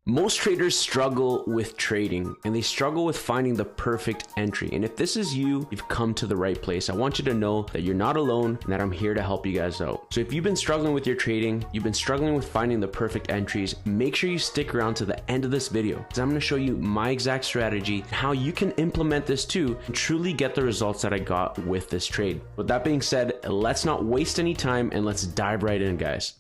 Most traders struggle with trading and they struggle with finding the perfect entry. And if this is you, you've come to the right place. I want you to know that you're not alone and that I'm here to help you guys out. So if you've been struggling with your trading, you've been struggling with finding the perfect entries, make sure you stick around to the end of this video because I'm going to show you my exact strategy and how you can implement this too and truly get the results that I got with this trade. With that being said, let's not waste any time and let's dive right in, guys.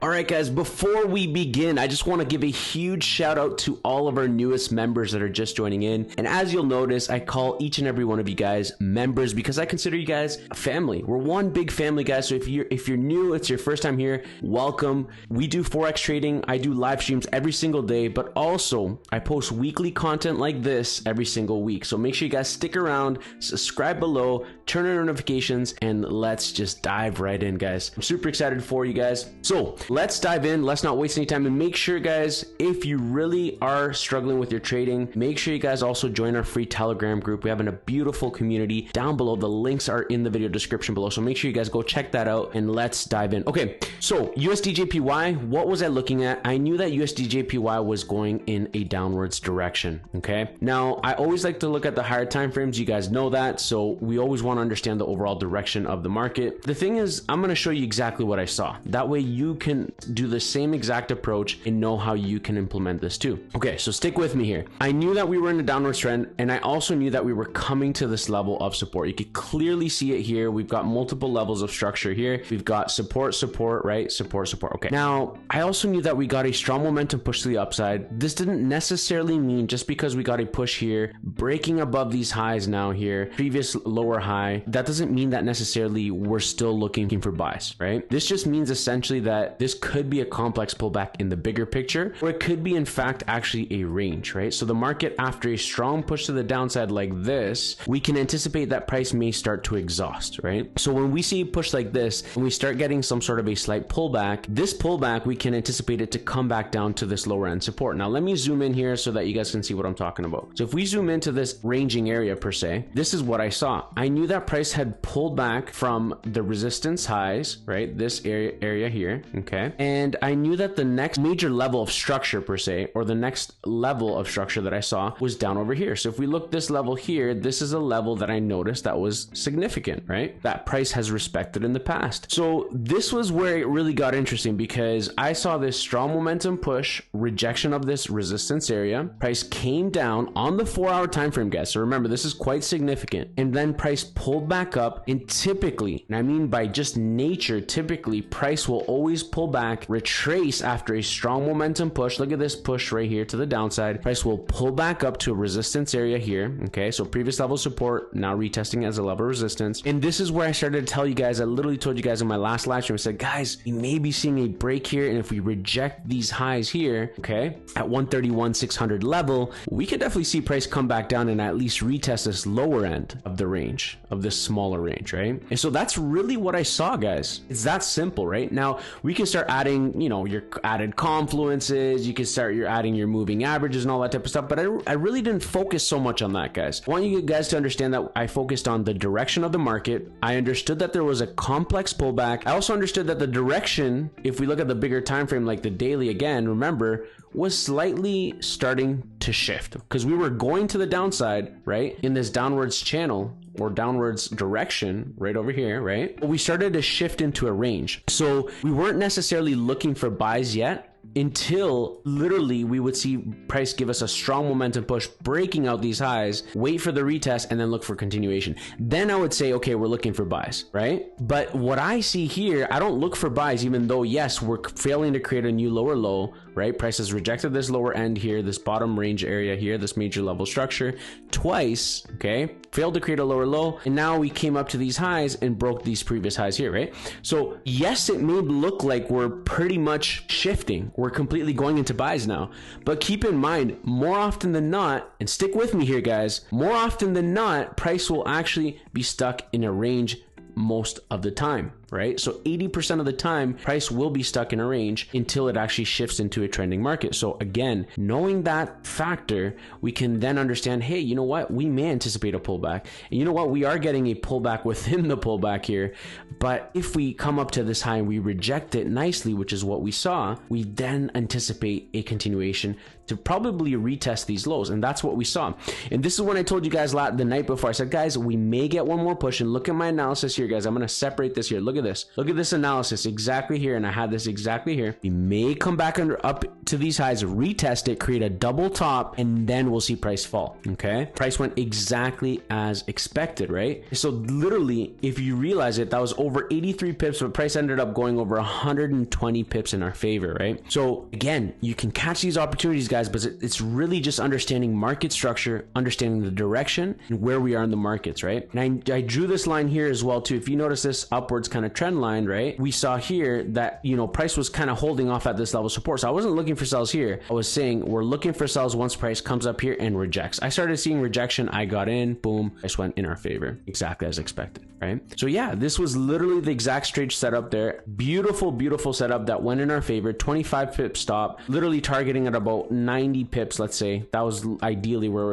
Alright guys, before we begin, I just want to give a huge shout out to all of our newest members that are just joining in. And as you'll notice, I call each and every one of you guys members because I consider you guys a family. We're one big family, guys. So if you're new, it's your first time here, welcome. We do Forex trading. I do live streams every single day, but also I post weekly content like this every single week. So make sure you guys stick around, subscribe below, turn on notifications, and let's just dive right in, guys. I'm super excited for you guys. So let's dive in. Let's not waste any time, and make sure, guys, if you really are struggling with your trading, make sure you guys also join our free Telegram group. We have a beautiful community down below. The links are in the video description below, so make sure you guys go check that out and let's dive in. Okay, so USDJPY, what was I looking at? I knew that USDJPY was going in a downwards direction. Okay, now I always like to look at the higher time frames. You guys know that, so we always want to understand the overall direction of the market. The thing is, I'm going to show you exactly what I saw. That way you can do the same exact approach and know how you can implement this too. Okay, so stick with me here. I knew that we were in a downward trend, and I also knew that we were coming to this level of support. You could clearly see it here. We've got multiple levels of structure here. We've got support, right? Support. Okay. Now, I also knew that we got a strong momentum push to the upside. This didn't necessarily mean just because we got a push here, breaking above these highs now here, previous lower high, that doesn't mean that necessarily we're still looking for buys, right? This just means essentially that this could be a complex pullback in the bigger picture, or it could be in fact actually a range, right? So the market, after a strong push to the downside like this, we can anticipate that price may start to exhaust, right? So when we see a push like this and we start getting some sort of a slight pullback, this pullback, we can anticipate it to come back down to this lower end support. Now let me zoom in here so that you guys can see what I'm talking about. So if we zoom into this ranging area per se, this is what I saw. I knew that price had pulled back from the resistance highs, right? This area here, okay? And I knew that the next major level of structure per se, or the next level of structure that I saw, was down over here. So if we look this level here, this is a level that I noticed that was significant, right? That price has respected in the past. So this was where it really got interesting because I saw this strong momentum push, rejection of this resistance area. Price came down on the 4-hour time frame, guys. So remember, this is quite significant. And then price pulled back up, and typically, and I mean by just nature, typically price will always pull back, retrace after a strong momentum push. Look at this push right here to the downside. Price will pull back up to a resistance area here. Okay, so previous level support, now retesting as a level of resistance. And this is where I started to tell you guys, I literally told you guys in my last live stream, I said, guys, we may be seeing a break here, and if we reject these highs here, okay, at 131,600 level, we could definitely see price come back down and at least retest this lower end of the range, of this smaller range, right? And so that's really what I saw, guys. It's that simple, right? Now we can start adding, you know, your added confluences, you can start adding your moving averages and all that type of stuff, but I really didn't focus so much on that, guys. I want you guys to understand that I focused on the direction of the market. I understood that there was a complex pullback. I also understood that the direction, if we look at the bigger time frame, like the daily again, remember, was slightly starting to shift because we were going to the downside, right, in this downwards channel or downwards direction right over here, right? But we started to shift into a range. So we weren't necessarily looking for buys yet until literally we would see price give us a strong momentum push, breaking out these highs, wait for the retest, and then look for continuation. Then I would say, okay, we're looking for buys, right? But what I see here, I don't look for buys, even though, yes, we're failing to create a new lower low, right? Price has rejected this lower end here, this bottom range area here, this major level structure twice, okay? Failed to create a lower low, and now we came up to these highs and broke these previous highs here, right? So yes, it may look like we're pretty much shifting. We're completely going into buys now, but keep in mind, more often than not, and stick with me here, guys, more often than not, price will actually be stuck in a range most of the time, right? So 80% of the time, price will be stuck in a range until it actually shifts into a trending market. So again, knowing that factor, we can then understand, hey, you know what? We may anticipate a pullback. And you know what? We are getting a pullback within the pullback here. But if we come up to this high and we reject it nicely, which is what we saw, we then anticipate a continuation to probably retest these lows. And that's what we saw. And this is when I told you guys the night before, I said, guys, we may get one more push. And look at my analysis here, guys. I'm going to separate this here. Look at this. Look at this analysis exactly here. And I had this exactly here. We may come back up to these highs, retest it, create a double top, and then we'll see price fall. Okay. Price went exactly as expected, right? So literally, if you realize it, that was over 83 pips, but price ended up going over 120 pips in our favor, right? So again, you can catch these opportunities, guys, but it's really just understanding market structure, understanding the direction and where we are in the markets, right? And I drew this line here as well too. If you notice this upwards kind of trend line, right? We saw here that, you know, price was kind of holding off at this level of support. So I wasn't looking for sells here. I was saying we're looking for sells once price comes up here and rejects. I started seeing rejection. I got in, boom, price went in our favor, exactly as expected, right? So yeah, this was literally the exact straight setup there. Beautiful, beautiful setup that went in our favor. 25 pip stop, literally targeting at about 90 pips, let's say. That was ideally where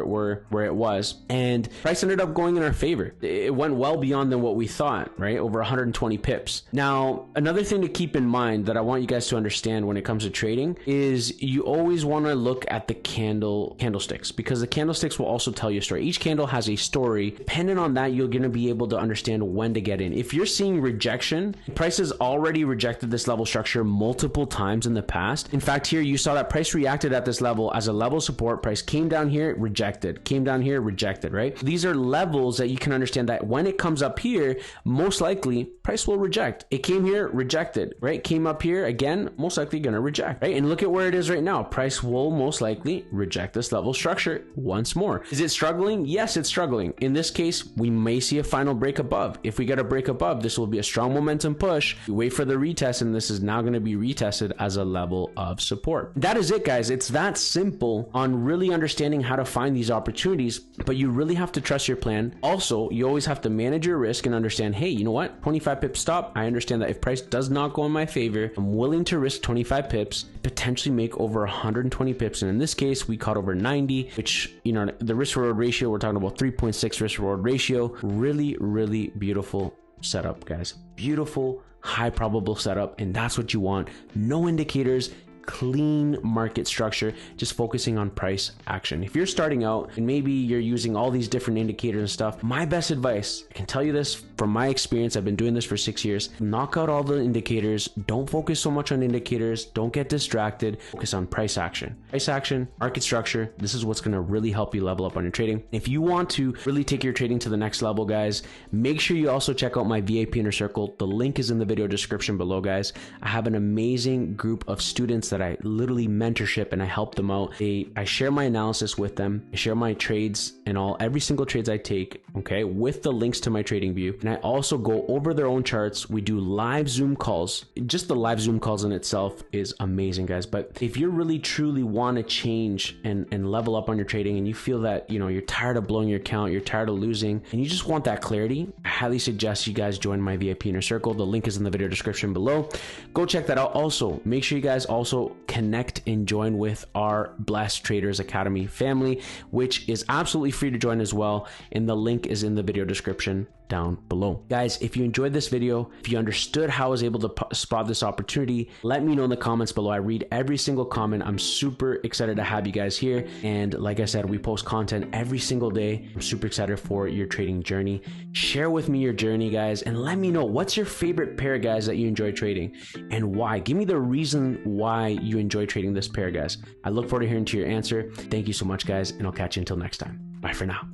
it was. And price ended up going in our favor. It went well beyond than what we thought, right? Over 120 pips. Now, another thing to keep in mind that I want you guys to understand when it comes to trading is you always want to look at the candlesticks, because the candlesticks will also tell you a story. Each candle has a story. Depending on that, you're going to be able to understand when to get in. If you're seeing rejection, price has already rejected this level structure multiple times in the past. In fact, here you saw that price reacted at this level as a level support. Price came down here, rejected, came down here, rejected, right? These are levels that you can understand that when it comes up here, most likely price will reject. It came here, rejected, right? Came up here again, most likely going to reject, right? And look at where it is right now. Price will most likely reject this level structure once more. Is it struggling? Yes, it's struggling. In this case, we may see a final break above. If we get a break above, this will be a strong momentum push. We wait for the retest, and this is now going to be retested as a level of support. That is it, guys. It's that simple on really understanding how to find these opportunities, but you really have to trust your plan. Also, you always have to manage your risk and understand, hey, you know what? 25 pip stop. I understand that if price does not go in my favor, I'm willing to risk 25 pips, potentially make over 120 pips. And in this case, we caught over 90, which, you know, the risk reward ratio, we're talking about 3.6 risk reward ratio. Really, really beautiful setup, guys. Beautiful, high probable setup. And that's what you want. No indicators, clean market structure, just focusing on price action. If you're starting out and maybe you're using all these different indicators and stuff, my best advice, I can tell you this from my experience, I've been doing this for 6 years, knock out all the indicators. Don't focus so much on indicators. Don't get distracted. Focus on price action. Price action, market structure. This is what's going to really help you level up on your trading. If you want to really take your trading to the next level, guys, make sure you also check out my VIP Inner Circle. The link is in the video description below, guys. I have an amazing group of students that I literally mentorship and I help them out. I share my analysis with them. I share my trades and every single trades I take, okay, with the links to my trading view. And I also go over their own charts. We do live Zoom calls. Just the live Zoom calls in itself is amazing, guys. But if you really truly want to change and level up on your trading, and you feel that, you know, you're tired of blowing your account, you're tired of losing, and you just want that clarity, I highly suggest you guys join my VIP Inner Circle. The link is in the video description below. Go check that out. Also, make sure you guys also connect and join with our Blessed Traders Academy family, which is absolutely free to join as well. And the link is in the video description down below. Guys, if you enjoyed this video, if you understood how I was able to spot this opportunity, let me know in the comments below. I read every single comment. I'm super excited to have you guys here. And like I said, we post content every single day. I'm super excited for your trading journey. Share with me your journey, guys, and let me know what's your favorite pair, guys, that you enjoy trading and why. Give me the reason why you enjoy trading this pair, guys. I look forward to hearing to your answer. Thank you so much, guys, and I'll catch you until next time. Bye for now.